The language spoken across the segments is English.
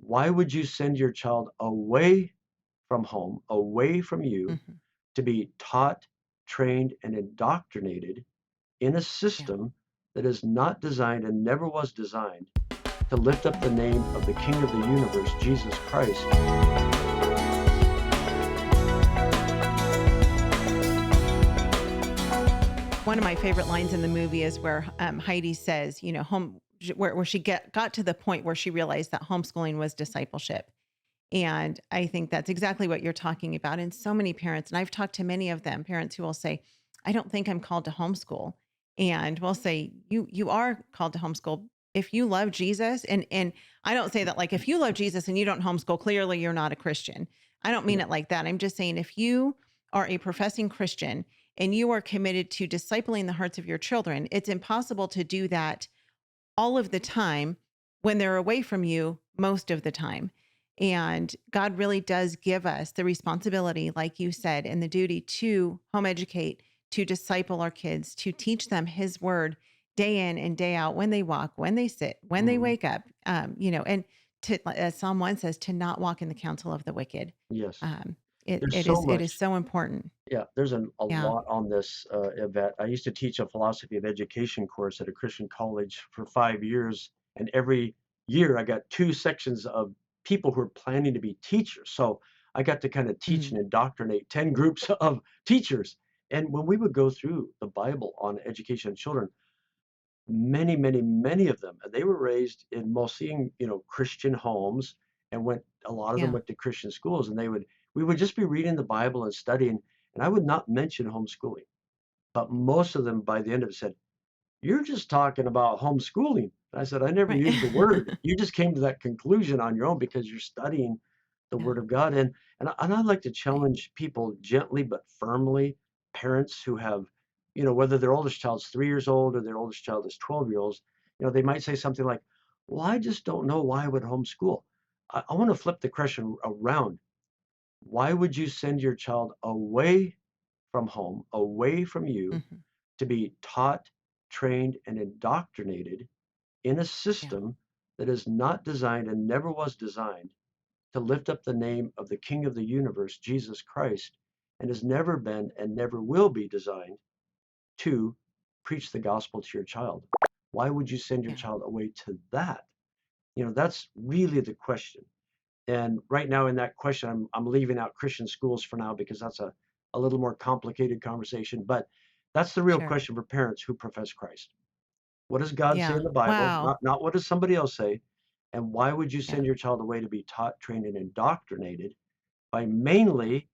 Why would you send your child away from home, away from you, Mhm. to be taught, trained, and indoctrinated in a Yeah. system that is not designed and never was designed to lift up the name of the King of the universe, Jesus Christ? One of my favorite lines in the movie is where Heidi says, where she got to the point where she realized that homeschooling was discipleship. And I think that's exactly what you're talking about. And so many parents, and I've talked to many of them, parents who will say, I don't think I'm called to homeschool. And we'll say, you are called to homeschool if you love Jesus. And I don't say that like if you love Jesus and you don't homeschool, clearly you're not a Christian. I don't mean Yeah. it like that. I'm just saying if you are a professing Christian and you are committed to discipling the hearts of your children, it's impossible to do that all of the time when they're away from you most of the time. And God really does give us the responsibility, like you said, and the duty to home educate, to disciple our kids, to teach them his word day in and day out when they walk, when they sit, when they Mhm. wake up, and to, as Psalm 1 says, to not walk in the counsel of the wicked. Yes. Um, it, There's it so is, it is much. so important. Yeah, there's a Yeah. lot on this, Yvette. I used to teach a philosophy of education course at a Christian college for 5 years, and every year I got two sections of people who are planning to be teachers. So I got to kind of teach Mhm. and indoctrinate 10 groups of teachers. And when we would go through the Bible on education of children, many, many, many of them, they were raised in mostly in, Christian homes and a lot of them Yeah. went to Christian schools, and we would just be reading the Bible and studying, and I would not mention homeschooling. But most of them by the end of it said, "You're just talking about homeschooling." And I said, "I never Right. used the word. You just came to that conclusion on your own because you're studying the Yeah. word of God." And I'd like to Right. challenge people gently but firmly, parents who have, whether their oldest child's 3 years old or their oldest child is 12-year-olds, they might say something like, "Well, I just don't know why I would homeschool." I want to flip the question around. Why would you send your child away from home, away from you, Mhm. to be taught, trained, and indoctrinated in a Yeah. system that is not designed and never was designed to lift up the name of the King of the universe, Jesus Christ, and has never been and never will be designed to preach the gospel to your child? Why would you send your Yeah. child away to that? That's really the question. And right now in that question, I'm leaving out Christian schools for now because that's a little more complicated conversation. But that's the real Sure. question for parents who profess Christ. What does God say Yeah. in the Bible? Wow. Not what does somebody else say? And why would you Yeah. send your child away to be taught, trained, and indoctrinated by mainly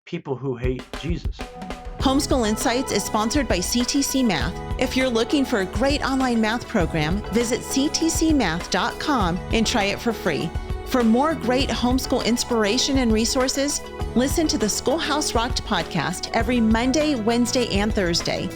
people who hate Jesus? Homeschool Insights is sponsored by CTC Math. If you're looking for a great online math program, visit ctcmath.com and try it for free. For more great homeschool inspiration and resources, listen to the Schoolhouse Rocked podcast every Monday, Wednesday, and Thursday.